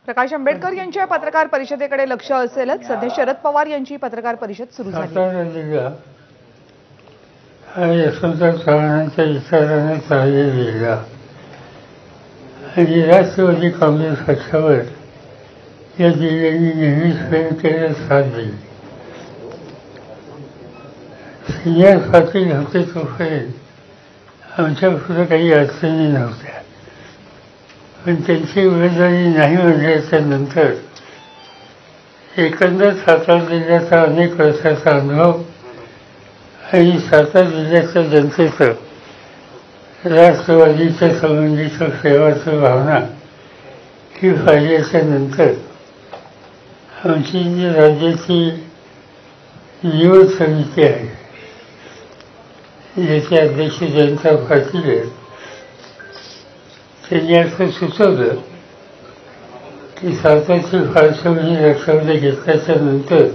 प्रकाश आंबेडकर यांच्या पत्रकार परिषदेकडे लक्ष असेलच. सध्या शरद पवार यांची पत्रकार परिषद सुरू झाली. यशवंतराव चव्हाणांच्या विचाराने चाललेला आणि राष्ट्रवादी काँग्रेस पक्षावर या जिल्ह्यांनी नेहमीच प्रेम केलं, साथ दिली. सिनियर पाटील होते तोपर्यंत आमच्या पुढे काही अडचणी नव्हत्या, पण त्यांची उमेदवारी नाही म्हणल्याच्या नंतर एकंदर सातारा जिल्ह्याचा अनेक वर्षाचा अनुभव आणि सातारा जिल्ह्याच्या जनतेचं राष्ट्रवादीच्या संबंधीचं सेवाचं भावना ही पाहिल्याच्या नंतर आमची जी राज्याची निवड समिती आहे, ज्याचे अध्यक्ष जयंतराव पाटील आहेत, त्यांनी असं सुचवलं की सातारची पार्श्वभूमी लक्षामध्ये घेतल्याच्या नंतर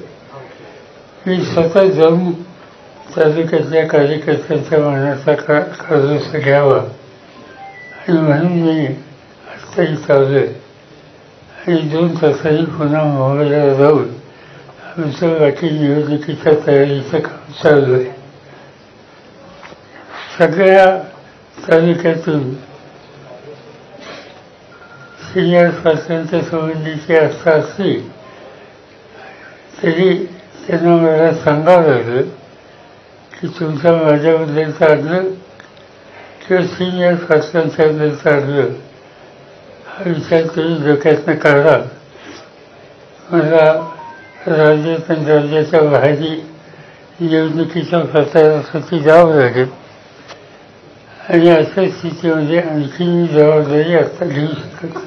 मी स्वतः जाऊन तालुक्यातल्या कार्यकर्त्यांच्या मनाचा काजोस घ्यावा आणि म्हणून मी आत्ताही चालू आहे आणि 2 तासांनी पुन्हा मुंबईला जाऊन आमचं बाकी निवडणुकीच्या तयारीचं काम चालू आहे. सगळ्या तालुक्यातून सिनियर पार्ट्यांच्या संबंधीची आस्था असली तरी त्यांना मला सांगावं लागलं की तुमचा माझ्याबद्दलचं आग्रह किंवा सिनियर पार्ट्यांच्याबद्दलचं आग्रह हा विचार तुम्ही डोक्यातनं काढा. मला राज्याच्या बाहेरही निवडणुकीच्या प्रचारासाठी जावं लागेल आणि अशा स्थितीमध्ये आणखी मी जबाबदारी आता घेऊ शकत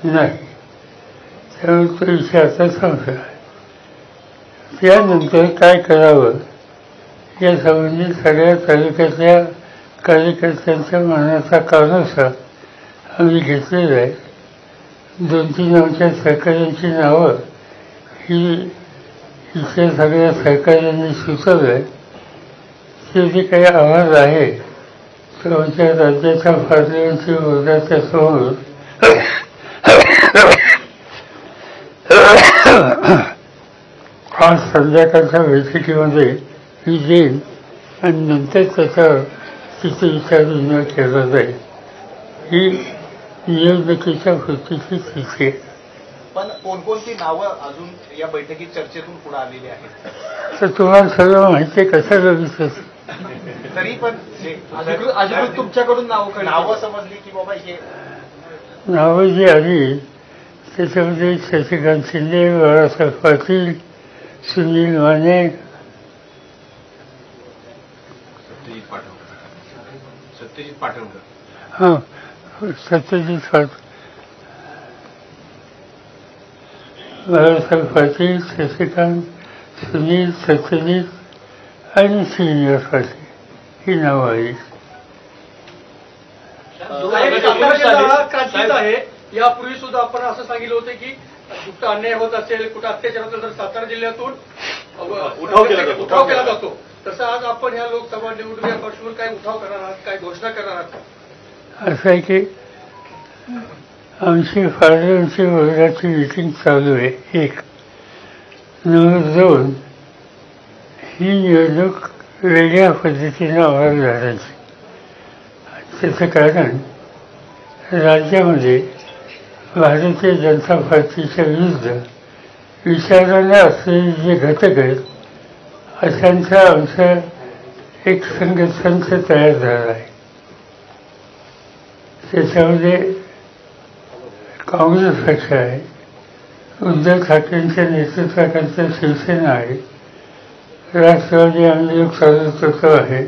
नाही. त्यामुळे तो विषय आता संपला. त्यानंतर काय करावं या संबंधी सगळ्या तालुक्यातल्या कार्यकर्त्यांच्या मनाचा कानोसा आम्ही घेतलेला आहे. 2-3 आमच्या सहकाऱ्यांची नावं ही इथल्या सगळ्या सहकाऱ्यांनी सुचवलं आहे. ते जे काही आवाज आहे तो आमच्या राज्याच्या पातळीवरची बोर्डाच्या समोर आज संध्याकाळच्या बैठकीमध्ये मी देईन आणि नंतर त्याच्यावर तिथे विचारविनिमय केला जाईल. ही निवडणुकीच्या कृतीची स्थिती आहे. पण कोणकोणती नावं अजून या बैठकीत चर्चेतून पुढे आलेली आहेत तर तुम्हाला सगळं माहिती आहे. कशाला विचार तरी पण अधिकृत तुमच्याकडून नावं समजली की बाबा हे नावं जी आली त्याच्यामध्ये शशिकांत शिंदे, बाळासाहेब पाटील, सुनील माने, सत्यजित पाटणकर, हां सत्यजित पाटील, बाळासाहेब पाटील, शशिकांत, सुनील, सत्यजित आणि सिनियर पाटील ही नावं आली. यापूर्वी सुद्धा आपण असं सांगितलं होतं की कुठं अन्याय होत असेल, कुठं अत्याचार होत असेल, सातारा जिल्ह्यातून उठाव केला जातो. तसं आज आपण ह्या लोकसभा निवडणुकीच्या पार्श्वभूमीवर काय उठाव करणार आहात, काय घोषणा करणार आहात? असं आहे की आमची पार्लमेंटची बोर्डाची मीटिंग चालू आहे. 1 नंबर 2 ही निवडणूक वेगळ्या पद्धतीनं आवाज घालायची. त्याचं कारण राज्यामध्ये भारतीय जनता पार्टीच्या विरुद्ध विचाराने असलेले जे घटक आहेत अशांचा आमचा एक संघ तयार झाला आहे. त्याच्यामध्ये काँग्रेस पक्ष आहे, उद्धव ठाकरेंच्या नेतृत्वाखालचं शिवसेना आहे, राष्ट्रवादी आम्ही लोक चालू आहे,